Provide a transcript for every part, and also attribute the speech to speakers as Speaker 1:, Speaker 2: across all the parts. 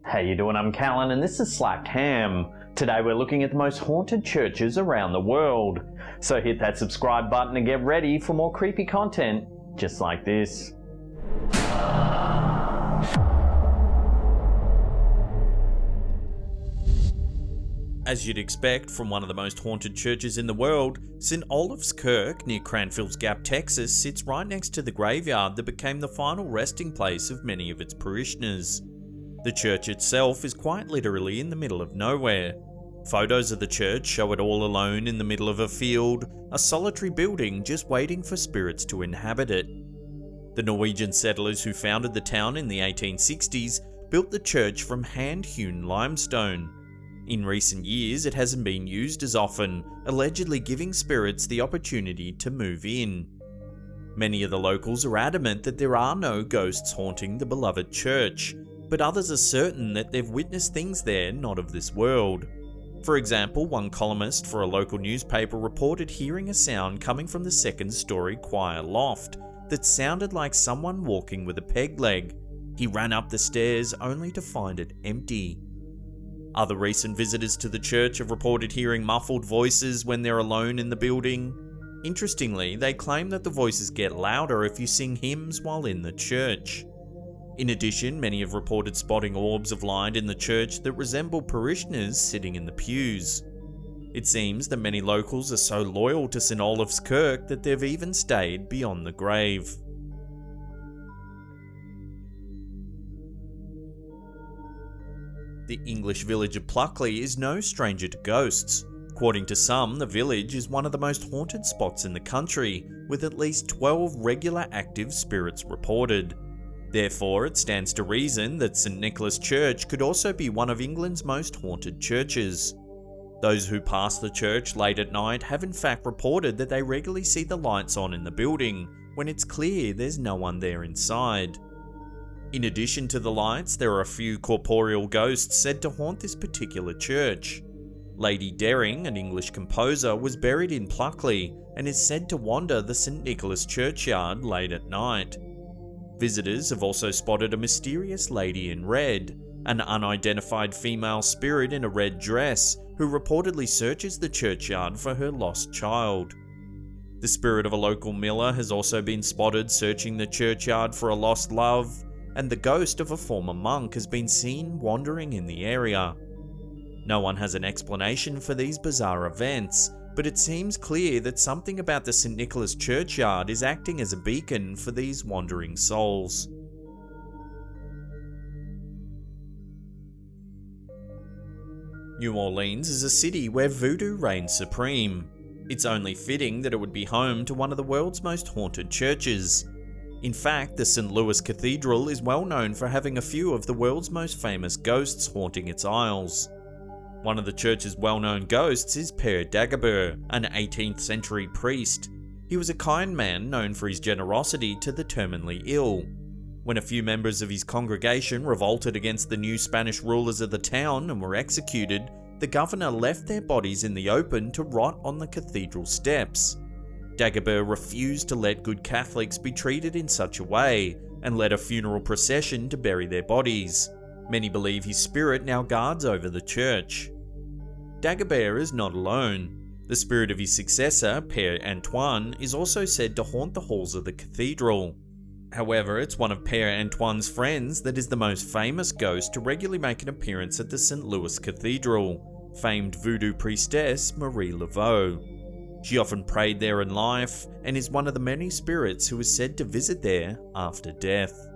Speaker 1: How you doing? I'm Callan and this is Slacked Ham. Today we're looking at the most haunted churches around the world. So hit that subscribe button and get ready for more creepy content just like this.
Speaker 2: As you'd expect from one of the most haunted churches in the world, St. Olaf's Kirk near Cranfield's Gap, Texas sits right next to the graveyard that became the final resting place of many of its parishioners. The church itself is quite literally in the middle of nowhere. Photos of the church show it all alone in the middle of a field, a solitary building just waiting for spirits to inhabit it. The Norwegian settlers who founded the town in the 1860s built the church from hand-hewn limestone. In recent years, it hasn't been used as often, allegedly giving spirits the opportunity to move in. Many of the locals are adamant that there are no ghosts haunting the beloved church, but others are certain that they've witnessed things there not of this world. For example, one columnist for a local newspaper reported hearing a sound coming from the second-story choir loft that sounded like someone walking with a peg leg. He ran up the stairs only to find it empty. Other recent visitors to the church have reported hearing muffled voices when they're alone in the building. Interestingly, they claim that the voices get louder if you sing hymns while in the church. In addition, many have reported spotting orbs of light in the church that resemble parishioners sitting in the pews. It seems that many locals are so loyal to St. Olaf's Kirk that they've even stayed beyond the grave. The English village of Pluckley is no stranger to ghosts. According to some, the village is one of the most haunted spots in the country, with at least 12 regular active spirits reported. Therefore, it stands to reason that St. Nicholas Church could also be one of England's most haunted churches. Those who pass the church late at night have in fact reported that they regularly see the lights on in the building, when it's clear there's no one there inside. In addition to the lights, there are a few corporeal ghosts said to haunt this particular church. Lady Dering, an English composer, was buried in Pluckley and is said to wander the St. Nicholas churchyard late at night. Visitors have also spotted a mysterious lady in red, an unidentified female spirit in a red dress, who reportedly searches the churchyard for her lost child. The spirit of a local miller has also been spotted searching the churchyard for a lost love, and the ghost of a former monk has been seen wandering in the area. No one has an explanation for these bizarre events, but it seems clear that something about the St. Nicholas churchyard is acting as a beacon for these wandering souls. New Orleans is a city where voodoo reigns supreme. It's only fitting that it would be home to one of the world's most haunted churches. In fact, the St. Louis Cathedral is well known for having a few of the world's most famous ghosts haunting its aisles. One of the church's well-known ghosts is Père Dagobert, an 18th century priest. He was a kind man known for his generosity to the terminally ill. When a few members of his congregation revolted against the new Spanish rulers of the town and were executed, the governor left their bodies in the open to rot on the cathedral steps. Dagobert refused to let good Catholics be treated in such a way, and led a funeral procession to bury their bodies. Many believe his spirit now guards over the church. Dagobert is not alone. The spirit of his successor, Père Antoine, is also said to haunt the halls of the cathedral. However, it's one of Père Antoine's friends that is the most famous ghost to regularly make an appearance at the St. Louis Cathedral, famed voodoo priestess Marie Laveau. She often prayed there in life, and is one of the many spirits who is said to visit there after death.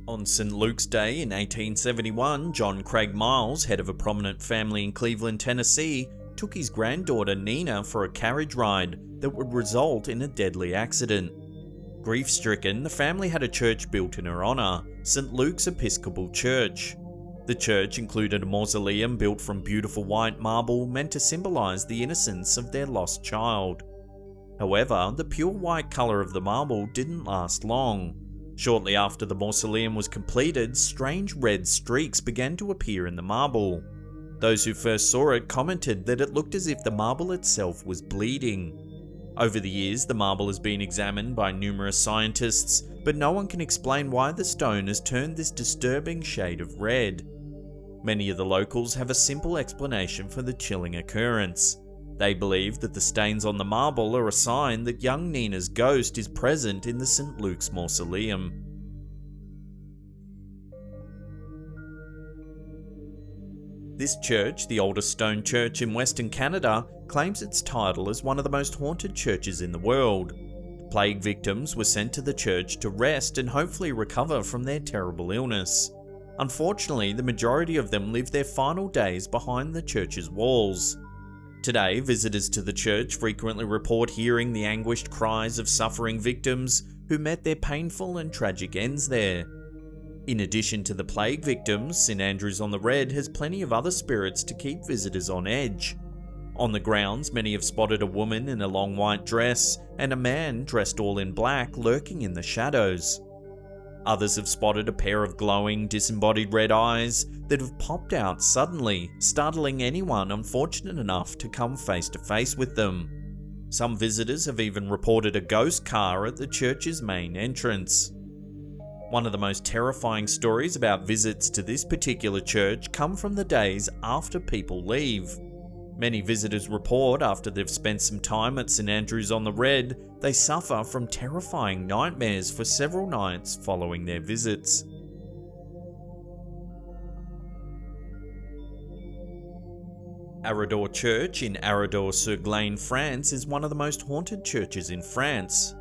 Speaker 2: On St. Luke's Day in 1871, John Craig Miles, head of a prominent family in Cleveland, Tennessee, took his granddaughter Nina for a carriage ride that would result in a deadly accident. Grief-stricken, the family had a church built in her honour, St. Luke's Episcopal Church. The church included a mausoleum built from beautiful white marble meant to symbolise the innocence of their lost child. However, the pure white colour of the marble didn't last long. Shortly after the mausoleum was completed, strange red streaks began to appear in the marble. Those who first saw it commented that it looked as if the marble itself was bleeding. Over the years, the marble has been examined by numerous scientists, but no one can explain why the stone has turned this disturbing shade of red. Many of the locals have a simple explanation for the chilling occurrence. They believe that the stains on the marble are a sign that young Nina's ghost is present in the St. Luke's mausoleum. This church, the oldest stone church in Western Canada, claims its title as one of the most haunted churches in the world. Plague victims were sent to the church to rest and hopefully recover from their terrible illness. Unfortunately, the majority of them lived their final days behind the church's walls. Today, visitors to the church frequently report hearing the anguished cries of suffering victims who met their painful and tragic ends there. In addition to the plague victims, St. Andrews-on-the-Red has plenty of other spirits to keep visitors on edge. On the grounds, many have spotted a woman in a long white dress and a man dressed all in black lurking in the shadows. Others have spotted a pair of glowing, disembodied red eyes that have popped out suddenly, startling anyone unfortunate enough to come face to face with them. Some visitors have even reported a ghost car at the church's main entrance. One of the most terrifying stories about visits to this particular church come from the days after people leave. Many visitors report after they've spent some time at St. Andrews-on-the-Red, they suffer from terrifying nightmares for several nights following their visits. ORADOUR Church in Oradour-sur-Glane, France is one of the most haunted churches in France.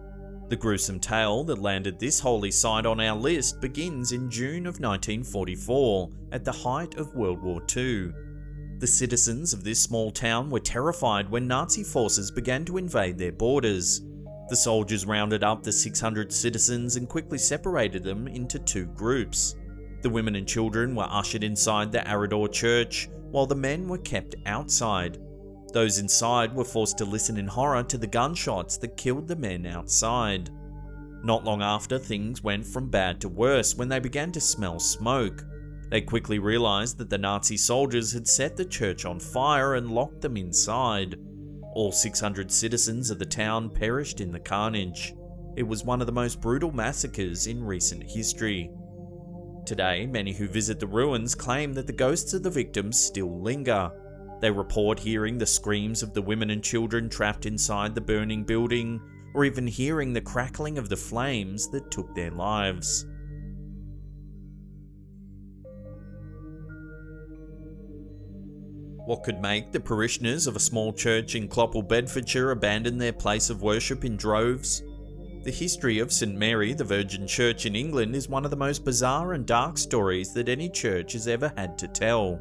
Speaker 2: The gruesome tale that landed this holy site on our list begins in June of 1944, at the height of World War II. The citizens of this small town were terrified when Nazi forces began to invade their borders. The soldiers rounded up the 600 citizens and quickly separated them into two groups. The women and children were ushered inside the Oradour church, while the men were kept outside. Those inside were forced to listen in horror to the gunshots that killed the men outside. Not long after, things went from bad to worse when they began to smell smoke. They quickly realized that the Nazi soldiers had set the church on fire and locked them inside. All 600 citizens of the town perished in the carnage. It was one of the most brutal massacres in recent history. Today, many who visit the ruins claim that the ghosts of the victims still linger. They report hearing the screams of the women and children trapped inside the burning building, or even hearing the crackling of the flames that took their lives. What could make the parishioners of a small church in Clopple, Bedfordshire abandon their place of worship in droves? The history of St. Mary the Virgin Church in England is one of the most bizarre and dark stories that any church has ever had to tell.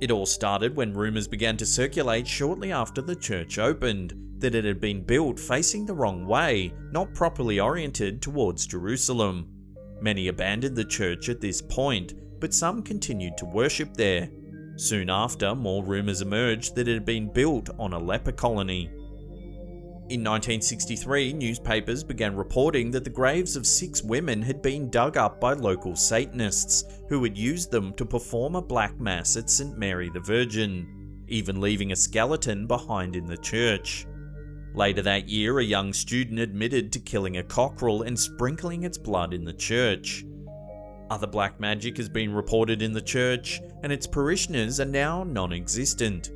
Speaker 2: It all started when rumours began to circulate shortly after the church opened, that it had been built facing the wrong way, not properly oriented towards Jerusalem. Many abandoned the church at this point, but some continued to worship there. Soon after, more rumours emerged that it had been built on a leper colony. In 1963, newspapers began reporting that the graves of 6 women had been dug up by local Satanists, who had used them to perform a black mass at St. Mary the Virgin, even leaving a skeleton behind in the church. Later that year, a young student admitted to killing a cockerel and sprinkling its blood in the church. Other black magic has been reported in the church, and its parishioners are now non-existent.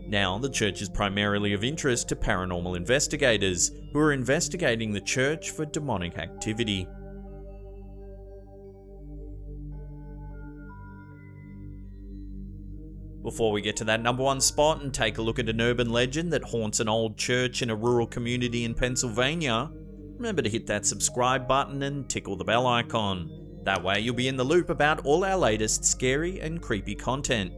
Speaker 2: Now, the church is primarily of interest to paranormal investigators, who are investigating the church for demonic activity. Before we get to that number 1 spot and take a look at an urban legend that haunts an old church in a rural community in Pennsylvania, remember to hit that subscribe button and tickle the bell icon. That way you'll be in the loop about all our latest scary and creepy content.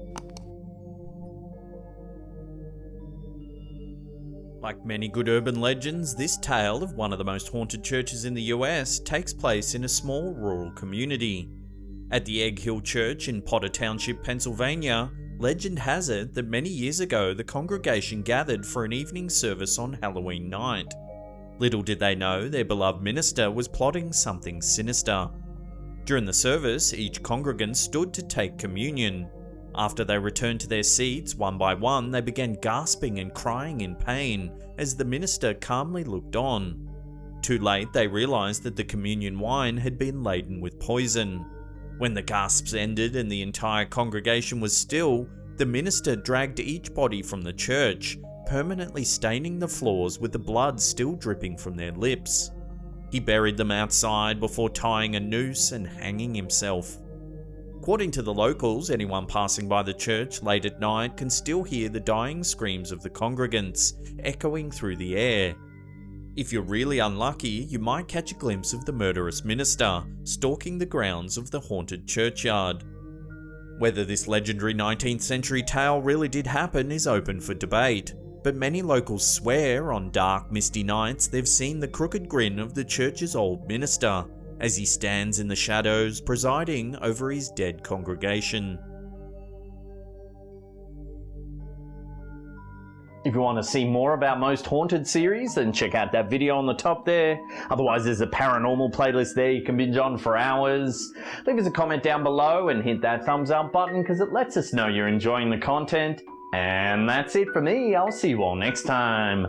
Speaker 2: Like many good urban legends, this tale of one of the most haunted churches in the US takes place in a small rural community. At the Egg Hill Church in Potter Township, Pennsylvania, legend has it that many years ago the congregation gathered for an evening service on Halloween night. Little did they know their beloved minister was plotting something sinister. During the service, each congregant stood to take communion. After they returned to their seats, one by one, they began gasping and crying in pain as the minister calmly looked on. Too late, they realised that the communion wine had been laden with poison. When the gasps ended and the entire congregation was still, the minister dragged each body from the church, permanently staining the floors with the blood still dripping from their lips. He buried them outside before tying a noose and hanging himself. According to the locals, anyone passing by the church late at night can still hear the dying screams of the congregants echoing through the air. If you're really unlucky, you might catch a glimpse of the murderous minister stalking the grounds of the haunted churchyard. Whether this legendary 19th century tale really did happen is open for debate, but many locals swear on dark, misty nights they've seen the crooked grin of the church's old minister as he stands in the shadows presiding over his dead congregation.
Speaker 1: If you want to see more about Most Haunted series, then check out that video on the top there. Otherwise, there's a paranormal playlist there you can binge on for hours. Leave us a comment down below and hit that thumbs up button because it lets us know you're enjoying the content. And that's it for me. I'll see you all next time.